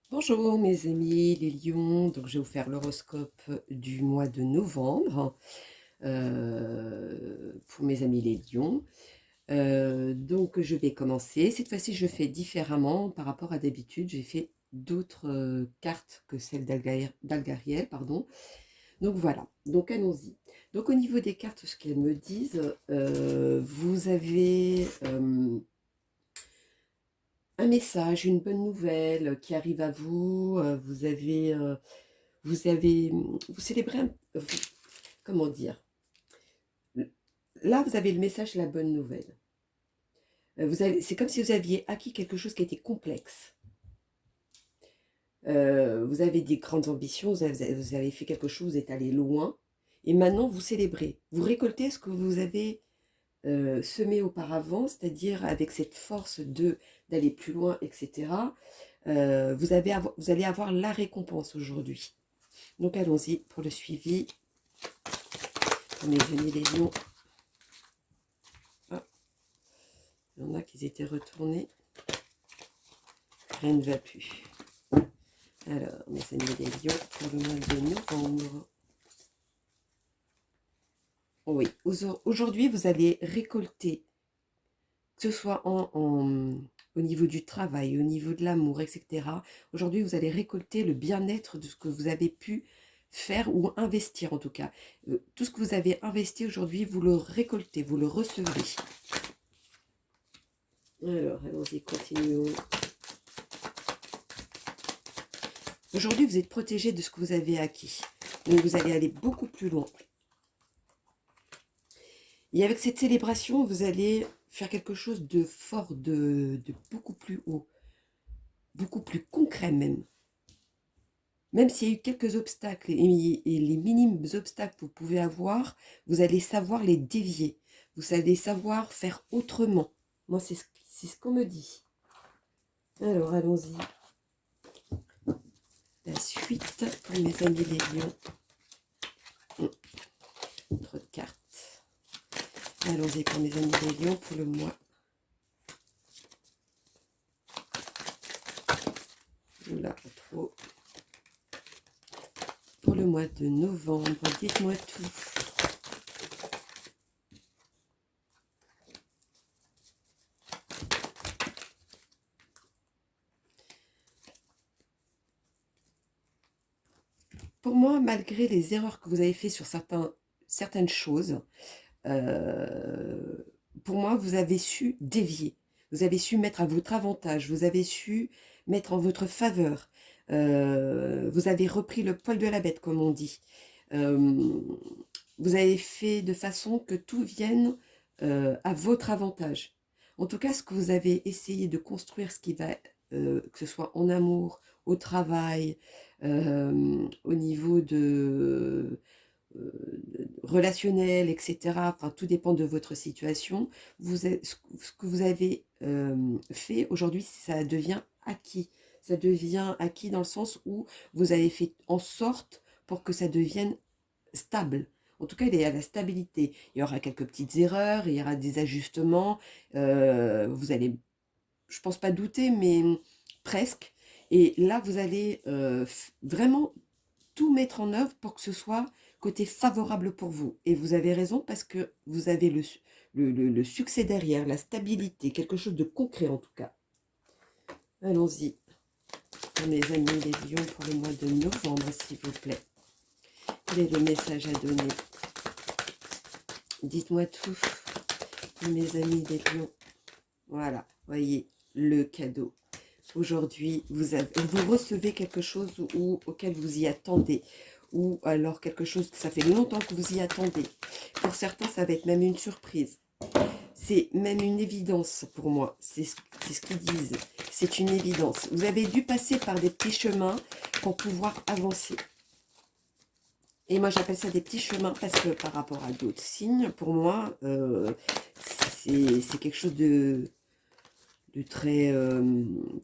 Bonjour mes amis les lions, donc je vais vous faire l'horoscope du mois de novembre pour mes amis les lions. Donc je vais commencer. Cette fois-ci je fais différemment par rapport à d'habitude. J'ai fait d'autres cartes que celles d'Algariel, pardon. Donc voilà, donc allons-y. Donc au niveau des cartes, ce qu'elles me disent, vous avez un message, une bonne nouvelle qui arrive à vous. Vous célébrez comment dire? Là, vous avez le message, la bonne nouvelle. C'est comme si vous aviez acquis quelque chose qui était complexe. Vous avez des grandes ambitions, vous avez fait quelque chose, vous êtes allé loin, et maintenant vous célébrez. Vous récoltez ce que vous avez semé auparavant, c'est-à-dire avec cette force d'aller plus loin, etc. Vous allez avoir la récompense aujourd'hui. Donc allons-y pour le suivi. On est venu les lions. Ah, il y en a qui étaient retournés. Rien ne va plus. Alors, mes amis les lions, pour le mois de novembre. Oh oui, aujourd'hui, vous allez récolter, que ce soit au niveau du travail, au niveau de l'amour, etc. Aujourd'hui, vous allez récolter le bien-être de ce que vous avez pu faire ou investir en tout cas. Tout ce que vous avez investi aujourd'hui, vous le récoltez, vous le recevez. Alors, allons-y, continuons. Aujourd'hui, vous êtes protégé de ce que vous avez acquis. Donc, vous allez aller beaucoup plus loin. Et avec cette célébration, vous allez faire quelque chose de fort, de beaucoup plus haut, beaucoup plus concret même. Même s'il y a eu quelques obstacles et les minimes obstacles que vous pouvez avoir, vous allez savoir les dévier. Vous allez savoir faire autrement. Moi, c'est ce qu'on me dit. Alors, allons-y. La suite pour mes amis les lions. Trop de cartes. Allons-y pour mes amis les lions pour le mois. Oula, trop. Pour le mois de novembre, dites-moi tout. Pour moi, malgré les erreurs que vous avez faites sur certaines choses, euh, pour moi, vous avez su dévier. Vous avez su mettre à votre avantage. Vous avez su mettre en votre faveur. Vous avez repris le poil de la bête, comme on dit. Euh, vous avez fait de façon que tout vienne à votre avantage. En tout cas, ce que vous avez essayé de construire, ce qui va, que ce soit en amour, au travail, au niveau relationnel, etc. Enfin, tout dépend de votre situation. Ce que vous avez fait aujourd'hui, ça devient acquis. Ça devient acquis dans le sens où vous avez fait en sorte pour que ça devienne stable. En tout cas, il y a la stabilité. Il y aura quelques petites erreurs, il y aura des ajustements. Vous allez, je pense pas douter, mais presque. Et là, vous allez vraiment tout mettre en œuvre pour que ce soit côté favorable pour vous. Et vous avez raison parce que vous avez le succès derrière, la stabilité, quelque chose de concret en tout cas. Allons-y, mes amis les lions, pour le mois de novembre, s'il vous plaît. Quel est le message à donner? Dites-moi tout, mes amis les lions. Voilà, voyez, le cadeau. Aujourd'hui, vous recevez quelque chose auquel vous y attendez. Ou alors quelque chose que ça fait longtemps que vous y attendez. Pour certains, ça va être même une surprise. C'est même une évidence pour moi. C'est ce qu'ils disent. C'est une évidence. Vous avez dû passer par des petits chemins pour pouvoir avancer. Et moi, j'appelle ça des petits chemins parce que par rapport à d'autres signes, pour moi, c'est quelque chose de très,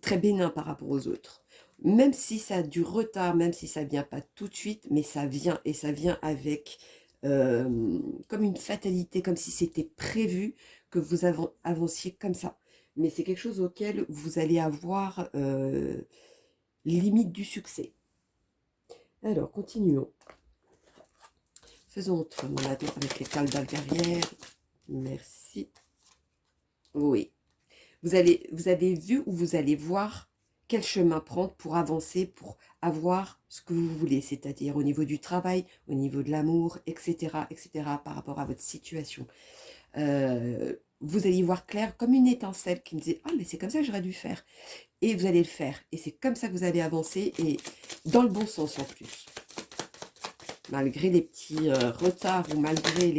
très bénin par rapport aux autres. Même si ça a du retard, même si ça ne vient pas tout de suite, mais ça vient, et ça vient avec comme une fatalité, comme si c'était prévu que vous avanciez comme ça. Mais c'est quelque chose auquel vous allez avoir limite du succès. Alors, continuons. Faisons autrement maintenant avec les cales d'Algarvière. Merci. Oui. Vous avez vu ou vous allez voir quel chemin prendre pour avancer, pour avoir ce que vous voulez, c'est-à-dire au niveau du travail, au niveau de l'amour, etc., etc., par rapport à votre situation. Vous allez y voir clair comme une étincelle qui me dit « Ah, mais c'est comme ça que j'aurais dû faire ». Et vous allez le faire. Et c'est comme ça que vous allez avancer et dans le bon sens en plus. Malgré les petits retards ou malgré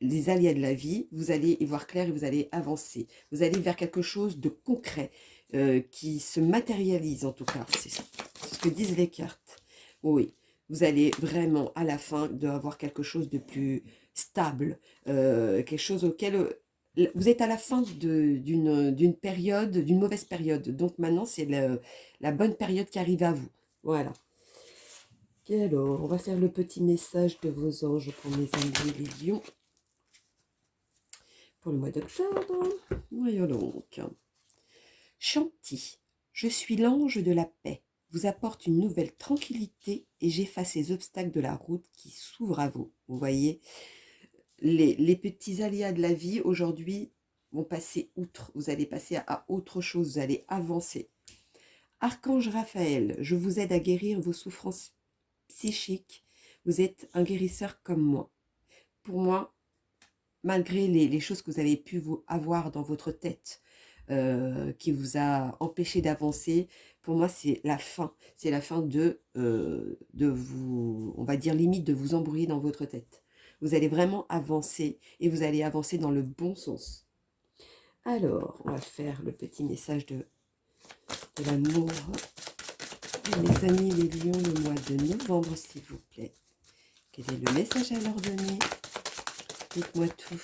les aléas de la vie, vous allez y voir clair et vous allez avancer. Vous allez vers quelque chose de concret, qui se matérialise en tout cas. C'est ce que disent les cartes. Oui, vous allez vraiment à la fin avoir quelque chose de plus stable, quelque chose auquel... vous êtes à la fin d'une période, d'une mauvaise période. Donc maintenant, c'est la bonne période qui arrive à vous. Voilà. Et alors, on va faire le petit message de vos anges pour mes amis les lions. Pour le mois d'octobre, voyons donc. Chanty, je suis l'ange de la paix, vous apporte une nouvelle tranquillité et j'efface les obstacles de la route qui s'ouvrent à vous. Vous voyez, les petits aléas de la vie aujourd'hui vont passer outre, vous allez passer à autre chose, vous allez avancer. Archange Raphaël, je vous aide à guérir vos souffrances psychiques, vous êtes un guérisseur comme moi. Pour moi, malgré les choses que vous avez pu avoir dans votre tête, qui vous a empêché d'avancer, pour moi, c'est la fin. C'est la fin de vous, on va dire limite, de vous embrouiller dans votre tête. Vous allez vraiment avancer et vous allez avancer dans le bon sens. Alors, on va faire le petit message de l'amour. Mes amis les lions, le mois de novembre, s'il vous plaît. Quel est le message à leur donner? Dites-moi tout.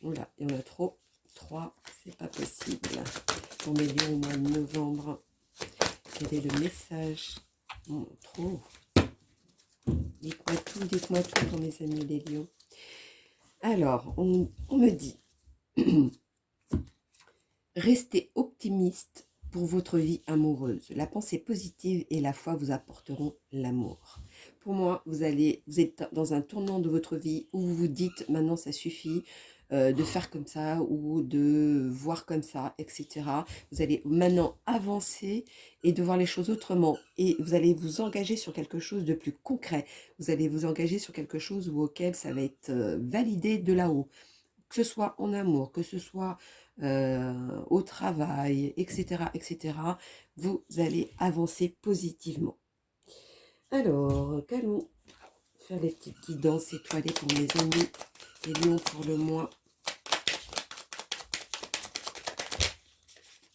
Oula, il y en a trop. 3, c'est pas possible. Pour mes lions au mois de novembre, quel est le message? Trop. Dites-moi tout pour mes amis les lions. Alors, on me dit, restez optimiste pour votre vie amoureuse. La pensée positive et la foi vous apporteront l'amour. Pour moi, vous êtes dans un tournant de votre vie où vous vous dites, maintenant ça suffit, de faire comme ça ou de voir comme ça, etc. Vous allez maintenant avancer et de voir les choses autrement. Et vous allez vous engager sur quelque chose de plus concret. Vous allez vous engager sur quelque chose auquel ça va être validé de là-haut. Que ce soit en amour, que ce soit au travail, etc., etc. Vous allez avancer positivement. Alors, qu'allons faire les petites guidances étoilées pour mes amis les lions pour le mois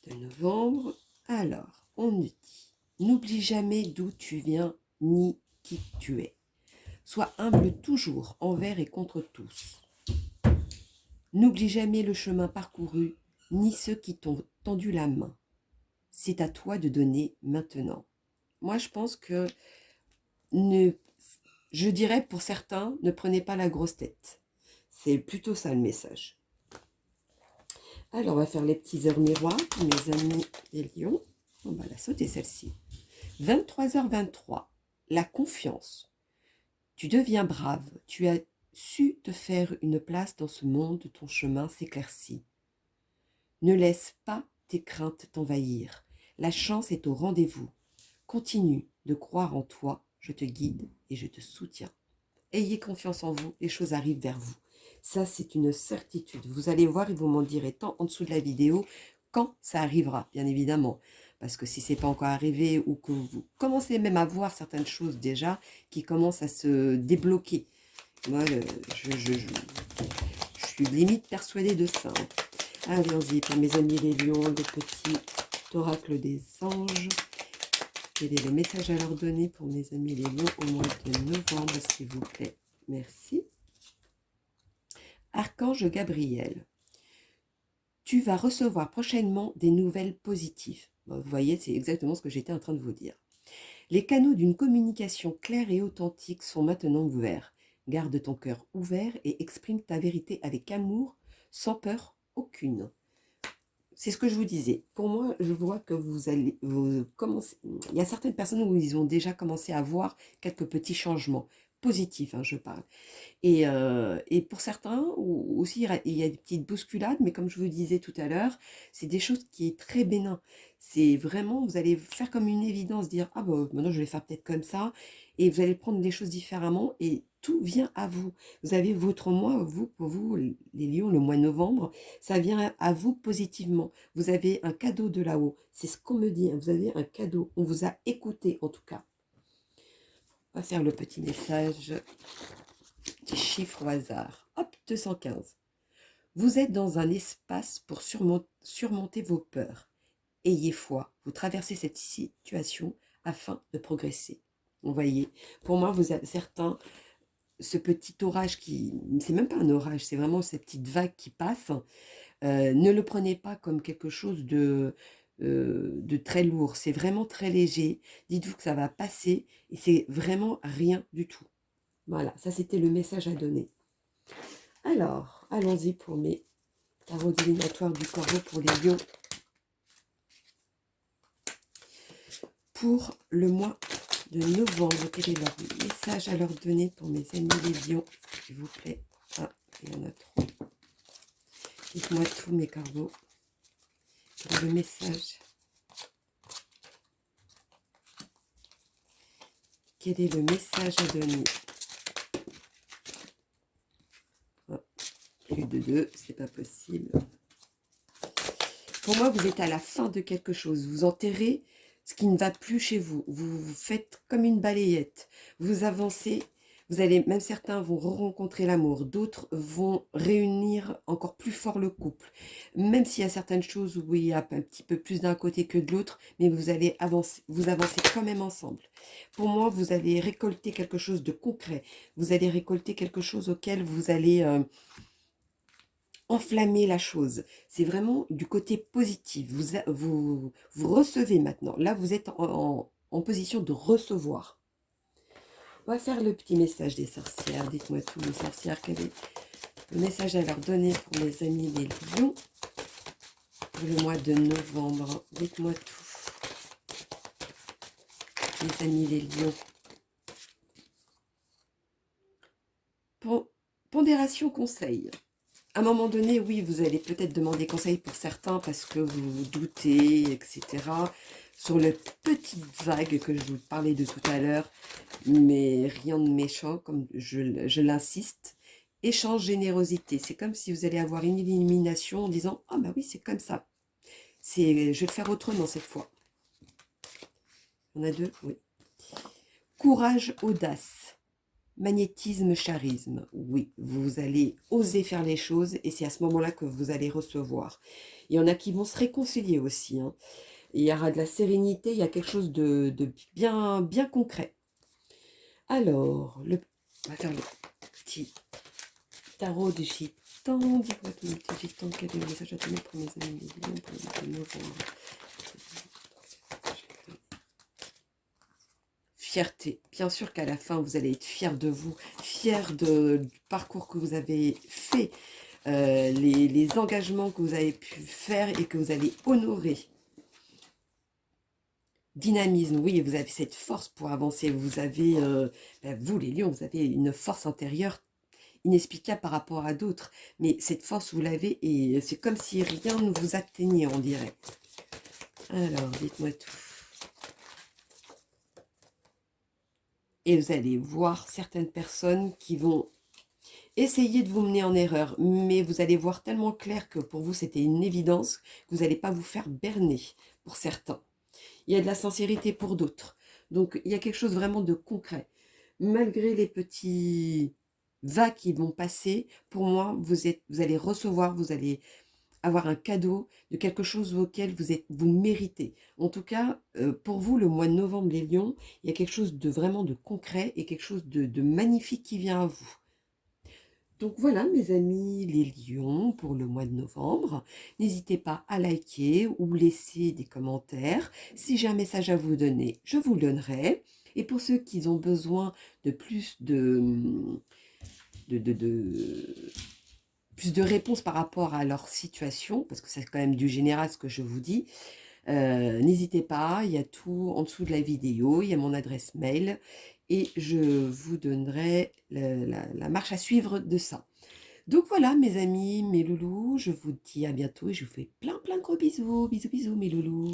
de novembre. Alors, on nous dit, n'oublie jamais d'où tu viens ni qui tu es. Sois humble toujours envers et contre tous. N'oublie jamais le chemin parcouru, ni ceux qui t'ont tendu la main. C'est à toi de donner maintenant. Moi, je pense que, je dirais pour certains, ne prenez pas la grosse tête. C'est plutôt ça le message. Alors, on va faire les petits heures miroirs, mes amis les lions. On va la sauter celle-ci. 23h23, la confiance. Tu deviens brave, tu as su te faire une place dans ce monde, ton chemin s'éclaircit. Ne laisse pas tes craintes t'envahir. La chance est au rendez-vous. Continue de croire en toi, je te guide et je te soutiens. Ayez confiance en vous, les choses arrivent vers vous. Ça, c'est une certitude. Vous allez voir et vous m'en direz tant en dessous de la vidéo quand ça arrivera, bien évidemment. Parce que si ce n'est pas encore arrivé ou que vous commencez même à voir certaines choses déjà qui commencent à se débloquer. Moi, je suis limite persuadée de ça. Allons-y pour mes amis les lions, le petit oracle des anges. Quel est le message à leur donner pour mes amis les lions au mois de novembre, s'il vous plaît? Merci. Archange Gabriel, tu vas recevoir prochainement des nouvelles positives. Vous voyez, c'est exactement ce que j'étais en train de vous dire. Les canaux d'une communication claire et authentique sont maintenant ouverts. Garde ton cœur ouvert et exprime ta vérité avec amour, sans peur aucune. c'est ce que je vous disais. Pour moi, je vois que vous commencez. Il y a certaines personnes où ils ont déjà commencé à voir quelques petits changements positifs, hein, je parle. Et pour certains, aussi, il y a des petites bousculades, mais comme je vous disais tout à l'heure, c'est des choses qui est très bénin. C'est vraiment, vous allez faire comme une évidence, dire, ah bah maintenant je vais faire peut-être comme ça, et vous allez prendre les choses différemment, et tout vient à vous. Vous avez votre mois, vous, pour vous, les lions, le mois de novembre, ça vient à vous positivement. Vous avez un cadeau de là-haut. C'est ce qu'on me dit, hein, vous avez un cadeau. On vous a écouté, en tout cas. On va faire le petit message. Petit chiffre au hasard. Hop, 215. Vous êtes dans un espace pour surmonter vos peurs. Ayez foi, vous traversez cette situation afin de progresser. Vous voyez, pour moi, vous avez certains, ce petit orage qui, c'est même pas un orage, c'est vraiment cette petite vague qui passe. Ne le prenez pas comme quelque chose de très lourd. C'est vraiment très léger. Dites-vous que ça va passer et c'est vraiment rien du tout. Voilà, ça c'était le message à donner. Alors, allons-y pour mes tarots divinatoires du corbeau pour les lions. Pour le mois de novembre, quel est leur message à leur donner pour mes amis les lions, s'il vous plaît? Ah, il y en a trop. Dites-moi tout, mes corbeaux. Quel est le message? Quel est le message à donner? Oh, plus de 2, c'est pas possible. Pour moi, vous êtes à la fin de quelque chose. Vous enterrez ce qui ne va plus chez vous. Vous faites comme une balayette. Vous avancez. Vous allez, même certains vont rencontrer l'amour. D'autres vont réunir encore plus fort le couple. Même s'il y a certaines choses où il y a un petit peu plus d'un côté que de l'autre, mais vous allez avancer. Vous avancez quand même ensemble. Pour moi, vous allez récolter quelque chose de concret. Vous allez récolter quelque chose auquel vous allez enflammer la chose. C'est vraiment du côté positif. Vous recevez maintenant. Là, vous êtes en position de recevoir. On va faire le petit message des sorcières. Dites-moi tout, les sorcières, quel est le message à leur donner pour mes amis les lions pour le mois de novembre. Dites-moi tout, les amis les lions. Pondération conseil. À un moment donné, oui, vous allez peut-être demander conseil pour certains parce que vous doutez, etc. Sur la petite vague que je vous parlais de tout à l'heure, mais rien de méchant, comme je l'insiste. Échange, générosité. C'est comme si vous allez avoir une illumination en disant « Ah bah oui, c'est comme ça. Je vais le faire autrement cette fois. » On a 2, oui. Courage, audace. Magnétisme, charisme, oui, vous allez oser faire les choses et c'est à ce moment-là que vous allez recevoir. Il y en a qui vont se réconcilier aussi. Hein. Il y aura de la sérénité, il y a quelque chose de bien, bien concret. Alors, on va faire le petit tarot de gitan. Dites-moi tout, petit gitan, quel est le message à donner pour mes amis pour le mois de novembre. Fierté. Bien sûr qu'à la fin, vous allez être fier de vous, fier du parcours que vous avez fait, les engagements que vous avez pu faire et que vous allez honorer. Dynamisme, oui, vous avez cette force pour avancer. Vous avez, vous les lions, vous avez une force intérieure inexplicable par rapport à d'autres. Mais cette force, vous l'avez et c'est comme si rien ne vous atteignait, on dirait. Alors, dites-moi tout. Et vous allez voir certaines personnes qui vont essayer de vous mener en erreur, mais vous allez voir tellement clair que pour vous c'était une évidence que vous n'allez pas vous faire berner pour certains. Il y a de la sincérité pour d'autres. Donc il y a quelque chose vraiment de concret. Malgré les petits vagues qui vont passer, pour moi, vous allez recevoir, vous allez avoir un cadeau de quelque chose auquel vous méritez. En tout cas, pour vous, le mois de novembre, les lions, il y a quelque chose de vraiment de concret et quelque chose de magnifique qui vient à vous. Donc voilà mes amis les lions pour le mois de novembre. N'hésitez pas à liker ou laisser des commentaires. Si j'ai un message à vous donner, je vous le donnerai. Et pour ceux qui ont besoin de plus de plus de réponses par rapport à leur situation, parce que c'est quand même du général ce que je vous dis, n'hésitez pas, il y a tout en dessous de la vidéo, il y a mon adresse mail et je vous donnerai la marche à suivre de ça. Donc voilà mes amis, mes loulous, je vous dis à bientôt et je vous fais plein plein de gros bisous, bisous bisous mes loulous.